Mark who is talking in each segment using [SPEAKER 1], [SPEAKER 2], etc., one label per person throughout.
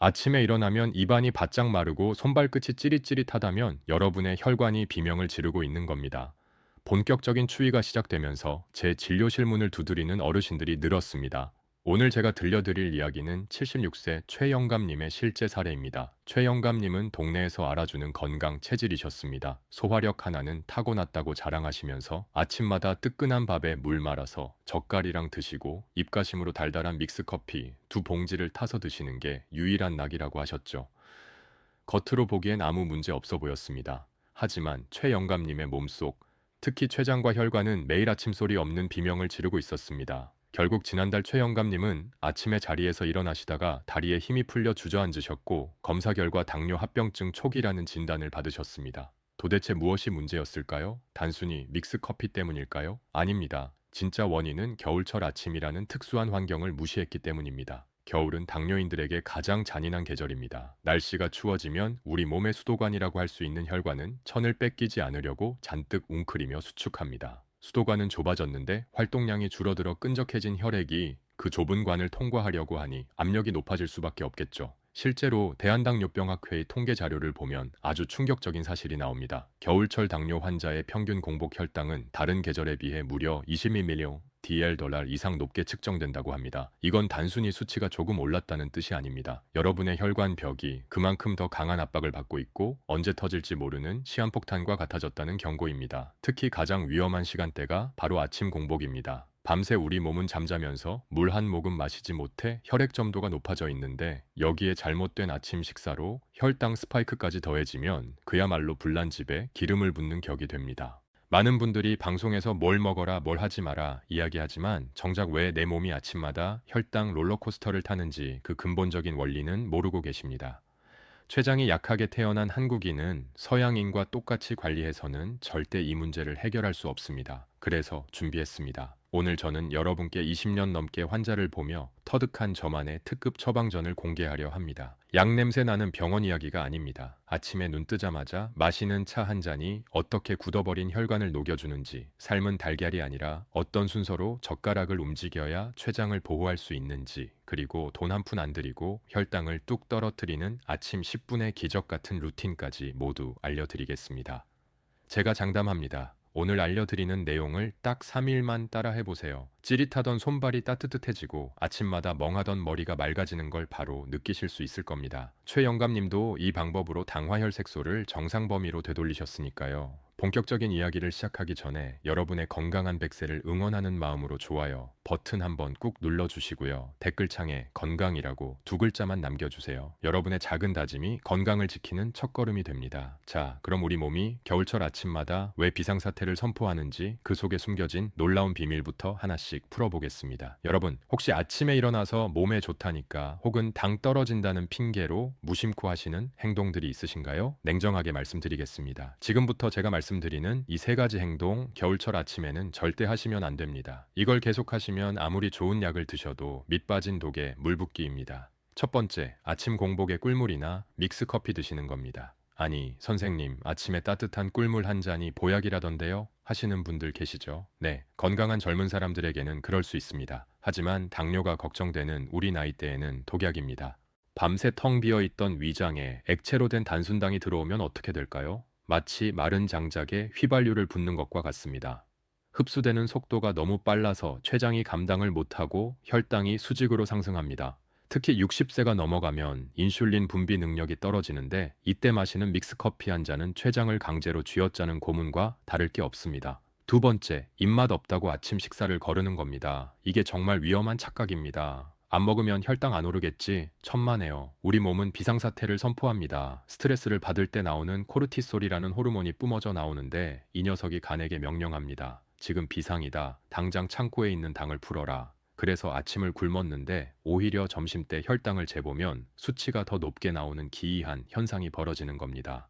[SPEAKER 1] 아침에 일어나면 입안이 바짝 마르고 손발끝이 찌릿찌릿하다면 여러분의 혈관이 비명을 지르고 있는 겁니다. 본격적인 추위가 시작되면서 제 진료실 문을 두드리는 어르신들이 늘었습니다. 오늘 제가 들려드릴 이야기는 76세 최영감님의 실제 사례입니다. 최영감님은 동네에서 알아주는 건강 체질이셨습니다. 소화력 하나는 타고났다고 자랑하시면서 아침마다 뜨끈한 밥에 물 말아서 젓갈이랑 드시고 입가심으로 달달한 믹스커피 2봉지를 타서 드시는 게 유일한 낙이라고 하셨죠. 겉으로 보기엔 아무 문제 없어 보였습니다. 하지만 최영감님의 몸속, 특히 췌장과 혈관은 매일 아침 소리 없는 비명을 지르고 있었습니다. 결국 지난달 최영감님은 아침에 자리에서 일어나시다가 다리에 힘이 풀려 주저앉으셨고 검사 결과 당뇨 합병증 초기라는 진단을 받으셨습니다. 도대체 무엇이 문제였을까요? 단순히 믹스커피 때문일까요? 아닙니다. 진짜 원인은 겨울철 아침이라는 특수한 환경을 무시했기 때문입니다. 겨울은 당뇨인들에게 가장 잔인한 계절입니다. 날씨가 추워지면 우리 몸의 수도관이라고 할 수 있는 혈관은 천을 뺏기지 않으려고 잔뜩 웅크리며 수축합니다. 수도관은 좁아졌는데 활동량이 줄어들어 끈적해진 혈액이 그 좁은 관을 통과하려고 하니 압력이 높아질 수밖에 없겠죠. 실제로 대한당뇨병학회의 통계 자료를 보면 아주 충격적인 사실이 나옵니다. 겨울철 당뇨 환자의 평균 공복 혈당은 다른 계절에 비해 무려 22mg DL$ 이상 높게 측정된다고 합니다. 이건 단순히 수치가 조금 올랐다는 뜻이 아닙니다. 여러분의 혈관 벽이 그만큼 더 강한 압박을 받고 있고 언제 터질지 모르는 시한폭탄과 같아졌다는 경고입니다. 특히 가장 위험한 시간대가 바로 아침 공복입니다. 밤새 우리 몸은 잠자면서 물 한 모금 마시지 못해 혈액 점도가 높아져 있는데 여기에 잘못된 아침 식사로 혈당 스파이크까지 더해지면 그야말로 불난 집에 기름을 붓는 격이 됩니다. 많은 분들이 방송에서 뭘 먹어라 뭘 하지 마라 이야기하지만 정작 왜 내 몸이 아침마다 혈당 롤러코스터를 타는지 그 근본적인 원리는 모르고 계십니다. 췌장이 약하게 태어난 한국인은 서양인과 똑같이 관리해서는 절대 이 문제를 해결할 수 없습니다. 그래서 준비했습니다. 오늘 저는 여러분께 20년 넘게 환자를 보며 터득한 저만의 특급 처방전을 공개하려 합니다. 약냄새 나는 병원 이야기가 아닙니다. 아침에 눈 뜨자마자 마시는 차 한 잔이 어떻게 굳어버린 혈관을 녹여주는지, 삶은 달걀이 아니라 어떤 순서로 젓가락을 움직여야 췌장을 보호할 수 있는지, 그리고 돈 한 푼 안 들이고 혈당을 뚝 떨어뜨리는 아침 10분의 기적 같은 루틴까지 모두 알려드리겠습니다. 제가 장담합니다. 오늘 알려드리는 내용을 딱 3일만 따라 해보세요. 찌릿하던 손발이 따뜻해지고 아침마다 멍하던 머리가 맑아지는 걸 바로 느끼실 수 있을 겁니다. 최영감님도 이 방법으로 당화혈색소를 정상 범위로 되돌리셨으니까요. 본격적인 이야기를 시작하기 전에 여러분의 건강한 백세를 응원하는 마음으로 좋아요 버튼 한번 꾹 눌러주시고요. 댓글창에 건강이라고 2글자만 남겨주세요. 여러분의 작은 다짐이 건강을 지키는 첫걸음이 됩니다. 자, 그럼 우리 몸이 겨울철 아침마다 왜 비상사태를 선포하는지 그 속에 숨겨진 놀라운 비밀부터 하나씩 풀어보겠습니다. 여러분, 혹시 아침에 일어나서 몸에 좋다니까 혹은 당 떨어진다는 핑계로 무심코 하시는 행동들이 있으신가요? 냉정하게 말씀드리겠습니다. 지금부터 제가 말씀드리는 이 3가지 행동 겨울철 아침에는 절대 하시면 안 됩니다. 이걸 계속하시면 아무리 좋은 약을 드셔도 밑 빠진 독에 물 붓기입니다. 첫 번째, 아침 공복에 꿀물이나 믹스커피 드시는 겁니다. 아니, 선생님, 아침에 따뜻한 꿀물 한 잔이 보약이라던데요? 하시는 분들 계시죠? 네, 건강한 젊은 사람들에게는 그럴 수 있습니다. 하지만 당뇨가 걱정되는 우리 나이대에는 독약입니다. 밤새 텅 비어있던 위장에 액체로 된 단순당이 들어오면 어떻게 될까요? 마치 마른 장작에 휘발유를 붓는 것과 같습니다. 흡수되는 속도가 너무 빨라서 췌장이 감당을 못하고 혈당이 수직으로 상승합니다. 특히 60세가 넘어가면 인슐린 분비 능력이 떨어지는데 이때 마시는 믹스커피 한 잔은 췌장을 강제로 쥐어짜는 고문과 다를 게 없습니다. 두 번째, 입맛 없다고 아침 식사를 거르는 겁니다. 이게 정말 위험한 착각입니다. 안 먹으면 혈당 안 오르겠지? 천만에요. 우리 몸은 비상사태를 선포합니다. 스트레스를 받을 때 나오는 코르티솔이라는 호르몬이 뿜어져 나오는데 이 녀석이 간에게 명령합니다. 지금 비상이다. 당장 창고에 있는 당을 풀어라. 그래서 아침을 굶었는데 오히려 점심때 혈당을 재보면 수치가 더 높게 나오는 기이한 현상이 벌어지는 겁니다.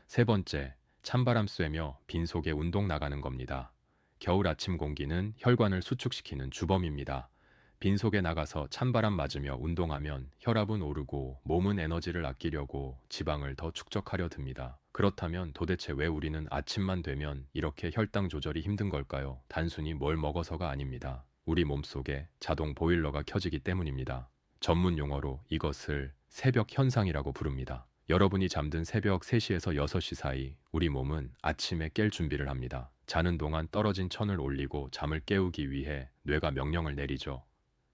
[SPEAKER 1] 세 번째, 찬바람 쐬며 빈속에 운동 나가는 겁니다. 겨울 아침 공기는 혈관을 수축시키는 주범입니다. 빈속에 나가서 찬바람 맞으며 운동하면 혈압은 오르고 몸은 에너지를 아끼려고 지방을 더 축적하려 듭니다. 그렇다면 도대체 왜 우리는 아침만 되면 이렇게 혈당 조절이 힘든 걸까요? 단순히 뭘 먹어서가 아닙니다. 우리 몸속에 자동 보일러가 켜지기 때문입니다. 전문 용어로 이것을 새벽 현상이라고 부릅니다. 여러분이 잠든 새벽 3시에서 6시 사이 우리 몸은 아침에 깰 준비를 합니다. 자는 동안 떨어진 천을 올리고 잠을 깨우기 위해 뇌가 명령을 내리죠.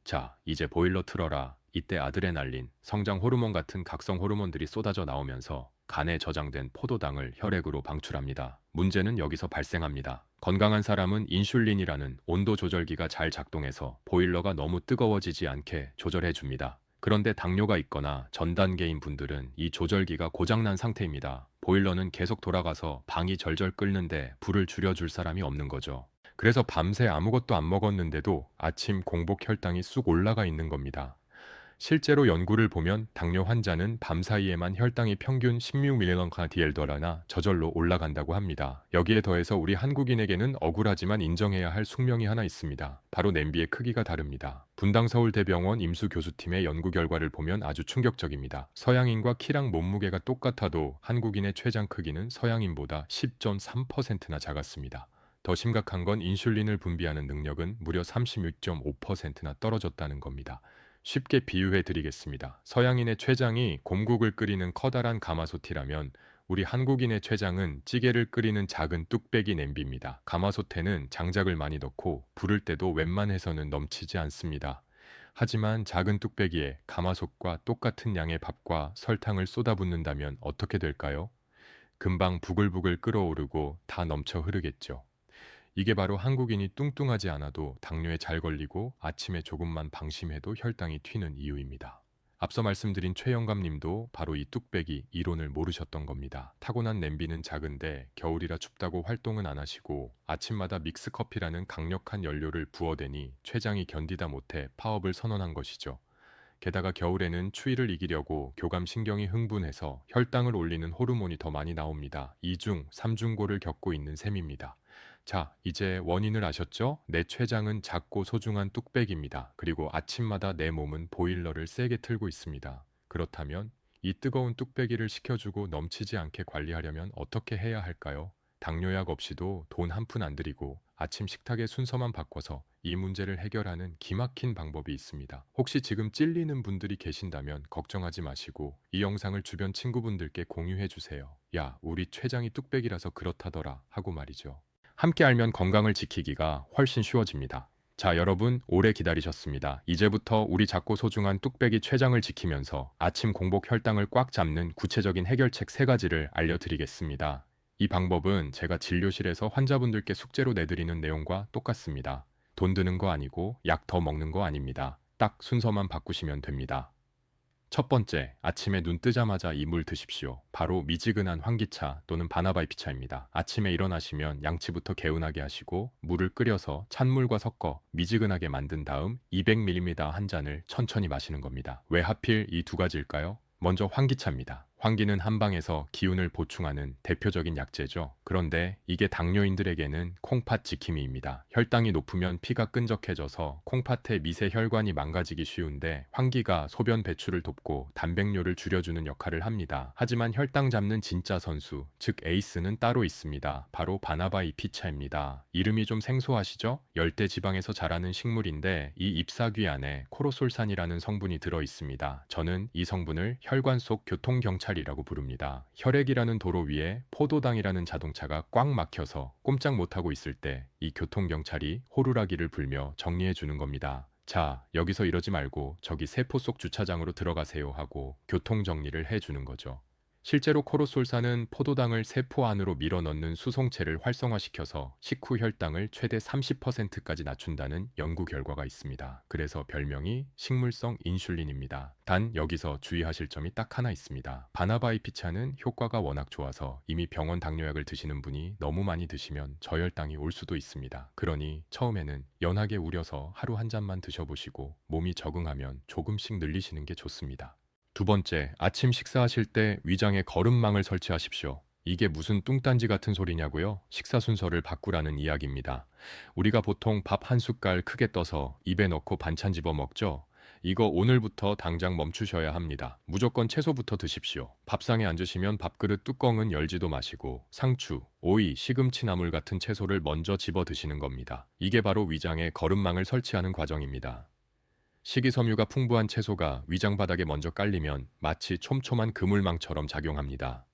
[SPEAKER 1] 자, 이제 보일러 틀어라. 이때 아드레날린, 성장 호르몬 같은 각성 호르몬들이 쏟아져 나오면서 간에 저장된 포도당을 혈액으로 방출합니다. 문제는 여기서 발생합니다. 건강한 사람은 인슐린이라는 온도 조절기가 잘 작동해서 보일러가 너무 뜨거워지지 않게 조절해 줍니다. 그런데 당뇨가 있거나 전 단계인 분들은 이 조절기가 고장난 상태입니다. 보일러는 계속 돌아가서 방이 절절 끓는데 불을 줄여줄 사람이 없는 거죠. 그래서 밤새 아무것도 안 먹었는데도 아침 공복 혈당이 쑥 올라가 있는 겁니다. 실제로 연구를 보면 당뇨 환자는 밤사이에만 혈당이 평균 16mg/dl나 저절로 올라간다고 합니다. 여기에 더해서 우리 한국인에게는 억울하지만 인정해야 할 숙명이 하나 있습니다. 바로 냄비의 크기가 다릅니다. 분당서울대병원 임수교수팀의 연구 결과를 보면 아주 충격적입니다. 서양인과 키랑 몸무게가 똑같아도 한국인의 췌장 크기는 서양인보다 10.3%나 작았습니다. 더 심각한 건 인슐린을 분비하는 능력은 무려 36.5%나 떨어졌다는 겁니다. 쉽게 비유해 드리겠습니다. 서양인의 췌장이 곰국을 끓이는 커다란 가마솥이라면 우리 한국인의 췌장은 찌개를 끓이는 작은 뚝배기 냄비입니다. 가마솥에는 장작을 많이 넣고 부를 때도 웬만해서는 넘치지 않습니다. 하지만 작은 뚝배기에 가마솥과 똑같은 양의 밥과 설탕을 쏟아붓는다면 어떻게 될까요? 금방 부글부글 끓어오르고 다 넘쳐 흐르겠죠. 이게 바로 한국인이 뚱뚱하지 않아도 당뇨에 잘 걸리고 아침에 조금만 방심해도 혈당이 튀는 이유입니다. 앞서 말씀드린 최영감 님도 바로 이 뚝배기 이론을 모르셨던 겁니다. 타고난 냄비는 작은데 겨울이라 춥다고 활동은 안 하시고 아침마다 믹스커피라는 강력한 연료를 부어대니 췌장이 견디다 못해 파업을 선언한 것이죠. 게다가 겨울에는 추위를 이기려고 교감신경이 흥분해서 혈당을 올리는 호르몬이 더 많이 나옵니다. 이중, 삼중고를 겪고 있는 셈입니다. 자, 이제 원인을 아셨죠? 내 췌장은 작고 소중한 뚝배기입니다. 그리고 아침마다 내 몸은 보일러를 세게 틀고 있습니다. 그렇다면 이 뜨거운 뚝배기를 식혀주고 넘치지 않게 관리하려면 어떻게 해야 할까요? 당뇨약 없이도 돈 한 푼 안 들이고 아침 식탁의 순서만 바꿔서 이 문제를 해결하는 기막힌 방법이 있습니다. 혹시 지금 찔리는 분들이 계신다면 걱정하지 마시고 이 영상을 주변 친구분들께 공유해 주세요. 야, 우리 췌장이 뚝배기라서 그렇다더라 하고 말이죠. 함께 알면 건강을 지키기가 훨씬 쉬워집니다. 자, 여러분 오래 기다리셨습니다. 이제부터 우리 작고 소중한 뚝배기 췌장을 지키면서 아침 공복 혈당을 꽉 잡는 구체적인 해결책 3가지를 알려드리겠습니다. 이 방법은 제가 진료실에서 환자분들께 숙제로 내드리는 내용과 똑같습니다. 돈 드는 거 아니고 약 더 먹는 거 아닙니다. 딱 순서만 바꾸시면 됩니다. 첫 번째, 아침에 눈 뜨자마자 이 물 드십시오. 바로 미지근한 환기차 또는 바나바이피차입니다. 아침에 일어나시면 양치부터 개운하게 하시고 물을 끓여서 찬물과 섞어 미지근하게 만든 다음 200ml 한 잔을 천천히 마시는 겁니다. 왜 하필 이 2가지일까요? 먼저 환기차입니다. 환기는 한방에서 기운을 보충하는 대표적인 약재죠. 그런데 이게 당뇨인들에게는 콩팥 지킴이입니다. 혈당이 높으면 피가 끈적해져서 콩팥의 미세 혈관이 망가지기 쉬운데 환기가 소변 배출을 돕고 단백뇨를 줄여주는 역할을 합니다. 하지만 혈당 잡는 진짜 선수, 즉 에이스는 따로 있습니다. 바로 바나바이 피차입니다. 이름이 좀 생소하시죠? 열대 지방에서 자라는 식물인데 이 잎사귀 안에 코로솔산이라는 성분이 들어 있습니다. 저는 이 성분을 혈관 속 교통경찰이라고 부릅니다. 혈액이라는 도로 위에 포도당이라는 자동차가 꽉 막혀서 꼼짝 못하고 있을 때 이 교통경찰이 호루라기를 불며 정리해 주는 겁니다. 자, 여기서 이러지 말고 저기 세포 속 주차장으로 들어가세요 하고 교통정리를 해주는 거죠. 실제로 코로솔산은 포도당을 세포 안으로 밀어넣는 수송체를 활성화시켜서 식후 혈당을 최대 30%까지 낮춘다는 연구 결과가 있습니다. 그래서 별명이 식물성 인슐린입니다. 단 여기서 주의하실 점이 딱 하나 있습니다. 바나바이피차는 효과가 워낙 좋아서 이미 병원 당뇨약을 드시는 분이 너무 많이 드시면 저혈당이 올 수도 있습니다. 그러니 처음에는 연하게 우려서 하루 한 잔만 드셔보시고 몸이 적응하면 조금씩 늘리시는 게 좋습니다. 두 번째, 아침 식사하실 때 위장에 거름망을 설치하십시오. 이게 무슨 뚱딴지 같은 소리냐고요? 식사 순서를 바꾸라는 이야기입니다. 우리가 보통 밥 한 숟갈 크게 떠서 입에 넣고 반찬 집어 먹죠? 이거 오늘부터 당장 멈추셔야 합니다. 무조건 채소부터 드십시오. 밥상에 앉으시면 밥그릇 뚜껑은 열지도 마시고 상추, 오이, 시금치 나물 같은 채소를 먼저 집어 드시는 겁니다. 이게 바로 위장에 거름망을 설치하는 과정입니다. 식이섬유가 풍부한 채소가 위장 바닥에 먼저 깔리면 마치 촘촘한 그물망처럼 작용합니다.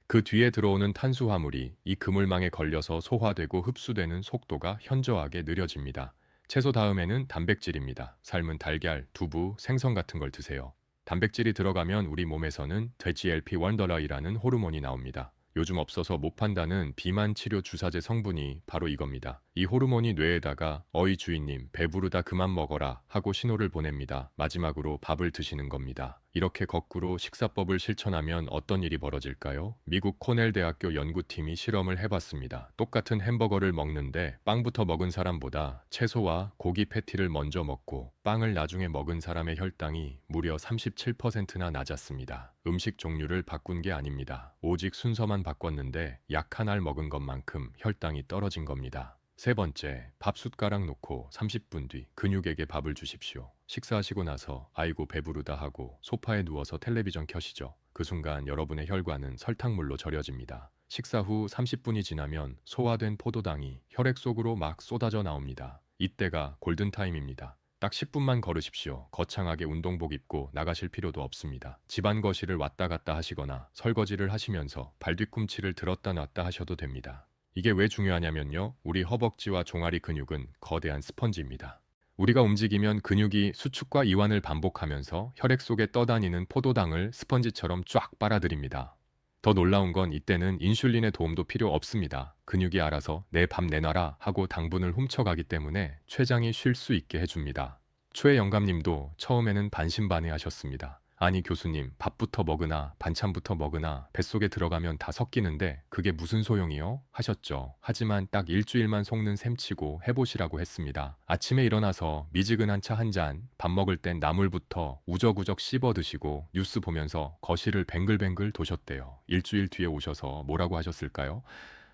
[SPEAKER 1] 그 뒤에 들어오는 탄수화물이 이 그물망에 걸려서 소화되고 흡수되는 속도가 현저하게 느려집니다. 채소 다음에는 단백질입니다. 삶은 달걀, 두부, 생선 같은 걸 드세요. 단백질이 들어가면 우리 몸에서는 TGLP1라는 호르몬이 나옵니다. 요즘 없어서 못 판다는 비만 치료 주사제 성분이 바로 이겁니다. 이 호르몬이 뇌에다가 어이 주인님 배부르다 그만 먹어라 하고 신호를 보냅니다. 마지막으로 밥을 드시는 겁니다. 이렇게 거꾸로 식사법을 실천하면 어떤 일이 벌어질까요? 미국 코넬 대학교 연구팀이 실험을 해봤습니다. 똑같은 햄버거를 먹는데 빵부터 먹은 사람보다 채소와 고기 패티를 먼저 먹고 빵을 나중에 먹은 사람의 혈당이 무려 37%나 낮았습니다. 음식 종류를 바꾼 게 아닙니다. 오직 순서만 바꿨는데 약 한 알 먹은 것만큼 혈당이 떨어진 겁니다. 세 번째, 밥 숟가락 놓고 30분 뒤 근육에게 밥을 주십시오. 식사하시고 나서 아이고 배부르다 하고 소파에 누워서 텔레비전 켜시죠. 그 순간 여러분의 혈관은 설탕물로 절여집니다. 식사 후 30분이 지나면 소화된 포도당이 혈액 속으로 막 쏟아져 나옵니다. 이때가 골든타임입니다. 딱 10분만 걸으십시오. 거창하게 운동복 입고 나가실 필요도 없습니다. 집안 거실을 왔다 갔다 하시거나 설거지를 하시면서 발뒤꿈치를 들었다 놨다 하셔도 됩니다. 이게 왜 중요하냐면요. 우리 허벅지와 종아리 근육은 거대한 스펀지입니다. 우리가 움직이면 근육이 수축과 이완을 반복하면서 혈액 속에 떠다니는 포도당을 스펀지처럼 쫙 빨아들입니다. 더 놀라운 건 이때는 인슐린의 도움도 필요 없습니다. 근육이 알아서 내 밥 내놔라 하고 당분을 훔쳐가기 때문에 췌장이 쉴 수 있게 해줍니다. 초의 영감님도 처음에는 반신반의하셨습니다. 아니 교수님, 밥부터 먹으나 반찬부터 먹으나 뱃속에 들어가면 다 섞이는데 그게 무슨 소용이요? 하셨죠. 하지만 딱 일주일만 속는 셈치고 해보시라고 했습니다. 아침에 일어나서 미지근한 차 한 잔, 밥 먹을 땐 나물부터 우적우적 씹어 드시고 뉴스 보면서 거실을 뱅글뱅글 도셨대요. 일주일 뒤에 오셔서 뭐라고 하셨을까요?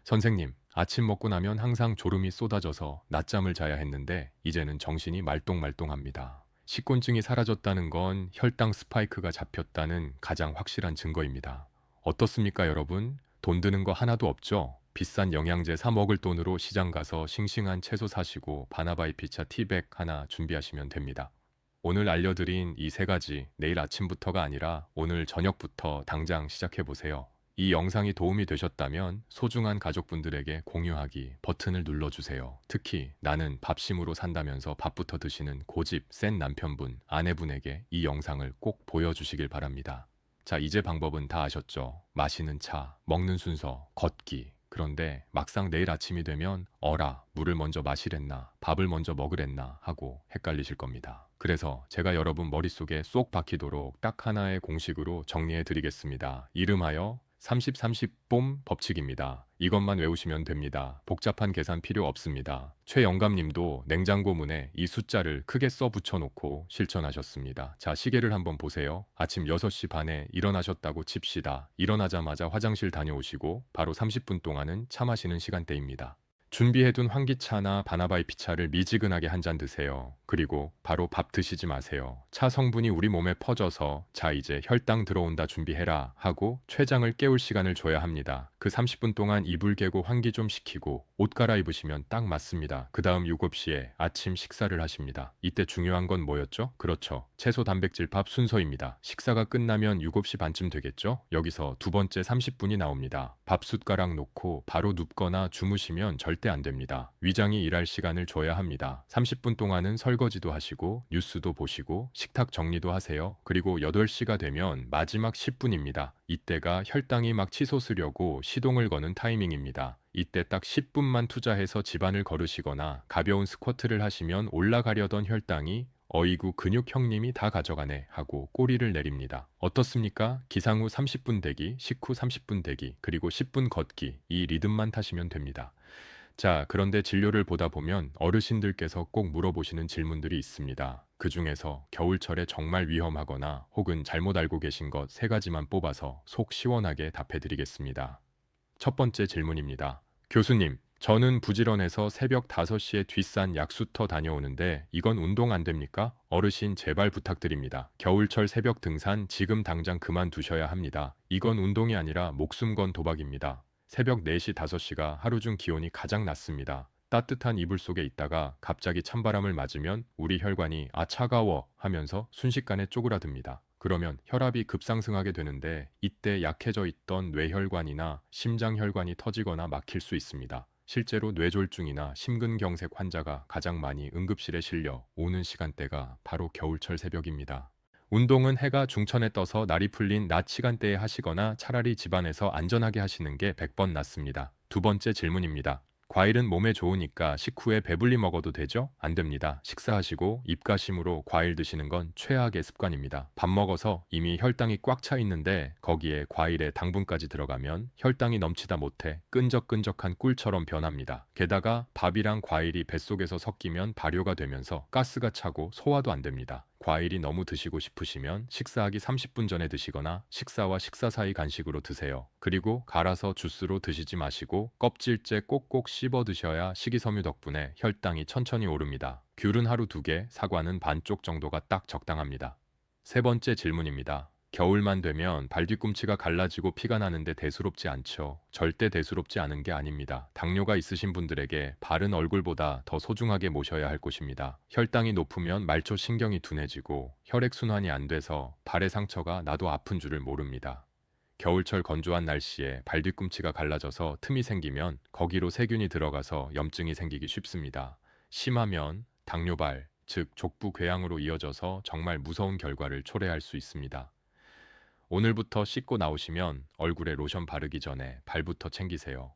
[SPEAKER 1] 선생님, 아침 먹고 나면 항상 졸음이 쏟아져서 낮잠을 자야 했는데 이제는 정신이 말똥말똥합니다. 식곤증이 사라졌다는 건 혈당 스파이크가 잡혔다는 가장 확실한 증거입니다. 어떻습니까, 여러분? 돈 드는 거 하나도 없죠? 비싼 영양제 사 먹을 돈으로 시장 가서 싱싱한 채소 사시고 바나바이 피차 티백 하나 준비하시면 됩니다. 오늘 알려드린 이 세 가지 내일 아침부터가 아니라 오늘 저녁부터 당장 시작해보세요. 이 영상이 도움이 되셨다면 소중한 가족분들에게 공유하기 버튼을 눌러주세요. 특히 나는 밥심으로 산다면서 밥부터 드시는 고집 센 남편분, 아내분에게 이 영상을 꼭 보여주시길 바랍니다. 자, 이제 방법은 다 아셨죠? 마시는 차, 먹는 순서, 걷기. 그런데 막상 내일 아침이 되면 어라, 물을 먼저 마시랬나, 밥을 먼저 먹으랬나 하고 헷갈리실 겁니다. 그래서 제가 여러분 머릿속에 쏙 박히도록 딱 하나의 공식으로 정리해 드리겠습니다. 이름하여 30-30봄 법칙입니다. 이것만 외우시면 됩니다. 복잡한 계산 필요 없습니다. 최영감님도 냉장고 문에 이 숫자를 크게 써 붙여놓고 실천하셨습니다. 자, 시계를 한번 보세요. 아침 6시 반에 일어나셨다고 칩시다. 일어나자마자 화장실 다녀오시고 바로 30분 동안은 차 마시는 시간대입니다. 준비해둔 환기차나 바나바이 피차를 미지근하게 한 잔 드세요. 그리고 바로 밥 드시지 마세요. 차 성분이 우리 몸에 퍼져서 자 이제 혈당 들어온다 준비해라 하고 췌장을 깨울 시간을 줘야 합니다. 그 30분 동안 이불 개고 환기 좀 시키고 옷 갈아입으시면 딱 맞습니다. 그 다음 7시에 아침 식사를 하십니다. 이때 중요한 건 뭐였죠? 그렇죠. 채소 단백질 밥 순서입니다. 식사가 끝나면 7시 반쯤 되겠죠? 여기서 두 번째 30분이 나옵니다. 밥 숟가락 놓고 바로 눕거나 주무시면 절대 안 됩니다. 위장이 일할 시간을 줘야 합니다. 30분 동안은 설거지도 하시고 뉴스도 보시고 식탁 정리도 하세요. 그리고 8시가 되면 마지막 10분입니다. 이때가 혈당이 막 치솟으려고 시동을 거는 타이밍입니다. 이때 딱 10분만 투자해서 집안을 걸으시거나 가벼운 스쿼트를 하시면 올라가려던 혈당이 어이구 근육 형님이 다 가져가네 하고 꼬리를 내립니다. 어떻습니까? 기상 후 30분 대기, 식후 30분 대기, 그리고 10분 걷기 이 리듬만 타시면 됩니다. 자, 그런데 진료를 보다 보면 어르신들께서 꼭 물어보시는 질문들이 있습니다. 그 중에서 겨울철에 정말 위험하거나 혹은 잘못 알고 계신 것 3가지만 뽑아서 속 시원하게 답해드리겠습니다. 첫 번째 질문입니다. 교수님, 저는 부지런해서 새벽 5시에 뒷산 약수터 다녀오는데 이건 운동 안 됩니까? 어르신 제발 부탁드립니다. 겨울철 새벽 등산 지금 당장 그만두셔야 합니다. 이건 운동이 아니라 목숨 건 도박입니다. 새벽 4시, 5시가 하루 중 기온이 가장 낮습니다. 따뜻한 이불 속에 있다가 갑자기 찬바람을 맞으면 우리 혈관이 아 차가워 하면서 순식간에 쪼그라듭니다. 그러면 혈압이 급상승하게 되는데 이때 약해져 있던 뇌혈관이나 심장혈관이 터지거나 막힐 수 있습니다. 실제로 뇌졸중이나 심근경색 환자가 가장 많이 응급실에 실려 오는 시간대가 바로 겨울철 새벽입니다. 운동은 해가 중천에 떠서 날이 풀린 낮 시간대에 하시거나 차라리 집안에서 안전하게 하시는 게 100번 낫습니다. 두 번째 질문입니다. 과일은 몸에 좋으니까 식후에 배불리 먹어도 되죠? 안 됩니다. 식사하시고 입가심으로 과일 드시는 건 최악의 습관입니다. 밥 먹어서 이미 혈당이 꽉 차 있는데 거기에 과일에 당분까지 들어가면 혈당이 넘치다 못해 끈적끈적한 꿀처럼 변합니다. 게다가 밥이랑 과일이 뱃속에서 섞이면 발효가 되면서 가스가 차고 소화도 안 됩니다. 과일이 너무 드시고 싶으시면 식사하기 30분 전에 드시거나 식사와 식사 사이 간식으로 드세요. 그리고 갈아서 주스로 드시지 마시고 껍질째 꼭꼭 씹어 드셔야 식이섬유 덕분에 혈당이 천천히 오릅니다. 귤은 하루 2개, 사과는 반쪽 정도가 딱 적당합니다. 세 번째 질문입니다. 겨울만 되면 발뒤꿈치가 갈라지고 피가 나는데 대수롭지 않죠. 절대 대수롭지 않은 게 아닙니다. 당뇨가 있으신 분들에게 발은 얼굴보다 더 소중하게 모셔야 할 곳입니다. 혈당이 높으면 말초 신경이 둔해지고 혈액순환이 안 돼서 발의 상처가 나도 아픈 줄을 모릅니다. 겨울철 건조한 날씨에 발뒤꿈치가 갈라져서 틈이 생기면 거기로 세균이 들어가서 염증이 생기기 쉽습니다. 심하면 당뇨발, 즉 족부 궤양으로 이어져서 정말 무서운 결과를 초래할 수 있습니다. 오늘부터 씻고 나오시면 얼굴에 로션 바르기 전에 발부터 챙기세요.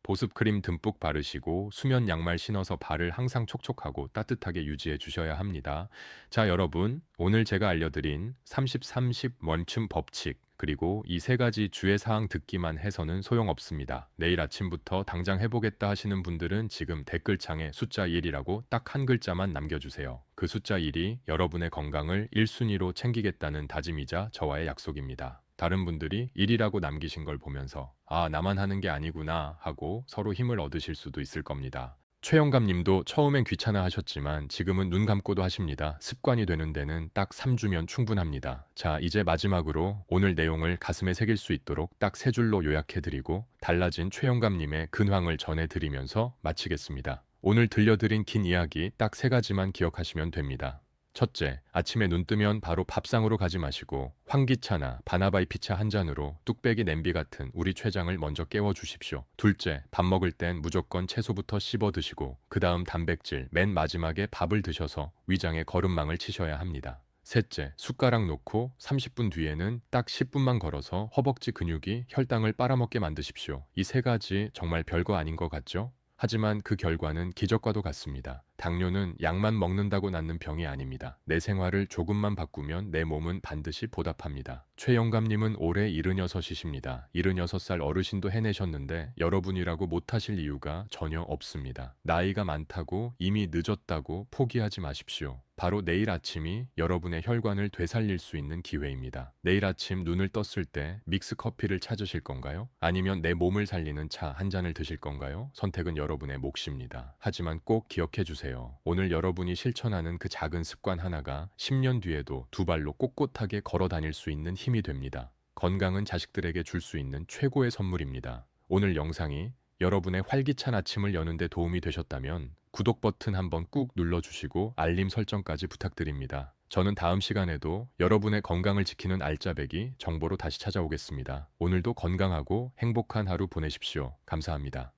[SPEAKER 1] 보습 크림 듬뿍 바르시고 수면 양말 신어서 발을 항상 촉촉하고 따뜻하게 유지해 주셔야 합니다. 자, 여러분, 오늘 제가 알려드린 30-30 원춤 법칙, 그리고 이 세 가지 주의 사항 듣기만 해서는 소용없습니다. 내일 아침부터 당장 해보겠다 하시는 분들은 지금 댓글창에 숫자 1이라고 딱 한 글자만 남겨주세요. 그 숫자 1이 여러분의 건강을 1순위로 챙기겠다는 다짐이자 저와의 약속입니다. 다른 분들이 1이라고 남기신 걸 보면서 아, 나만 하는 게 아니구나 하고 서로 힘을 얻으실 수도 있을 겁니다. 최영감 님도 처음엔 귀찮아 하셨지만 지금은 눈 감고도 하십니다. 습관이 되는 데는 딱 3주면 충분합니다. 자, 이제 마지막으로 오늘 내용을 가슴에 새길 수 있도록 딱 3줄로 요약해드리고 달라진 최영감 님의 근황을 전해드리면서 마치겠습니다. 오늘 들려드린 긴 이야기 딱 3가지만 기억하시면 됩니다. 첫째, 아침에 눈 뜨면 바로 밥상으로 가지 마시고 환기차나 바나바이 피차 한 잔으로 뚝배기 냄비 같은 우리 췌장을 먼저 깨워주십시오. 둘째, 밥 먹을 땐 무조건 채소부터 씹어 드시고 그 다음 단백질, 맨 마지막에 밥을 드셔서 위장에 거름망을 치셔야 합니다. 셋째, 숟가락 놓고 30분 뒤에는 딱 10분만 걸어서 허벅지 근육이 혈당을 빨아먹게 만드십시오. 이 3가지 정말 별거 아닌 것 같죠? 하지만 그 결과는 기적과도 같습니다. 당뇨는 약만 먹는다고 낫는 병이 아닙니다. 내 생활을 조금만 바꾸면 내 몸은 반드시 보답합니다. 최영감님은 올해 76이십니다. 76살 어르신도 해내셨는데 여러분이라고 못하실 이유가 전혀 없습니다. 나이가 많다고 이미 늦었다고 포기하지 마십시오. 바로 내일 아침이 여러분의 혈관을 되살릴 수 있는 기회입니다. 내일 아침 눈을 떴을 때 믹스 커피를 찾으실 건가요? 아니면 내 몸을 살리는 차 한 잔을 드실 건가요? 선택은 여러분의 몫입니다. 하지만 꼭 기억해 주세요. 오늘 여러분이 실천하는 그 작은 습관 하나가 10년 뒤에도 두 발로 꼿꼿하게 걸어 다닐 수 있는 힘이 됩니다. 건강은 자식들에게 줄 수 있는 최고의 선물입니다. 오늘 영상이 여러분의 활기찬 아침을 여는 데 도움이 되셨다면 구독 버튼 한번 꾹 눌러주시고 알림 설정까지 부탁드립니다. 저는 다음 시간에도 여러분의 건강을 지키는 알짜배기 정보로 다시 찾아오겠습니다. 오늘도 건강하고 행복한 하루 보내십시오. 감사합니다.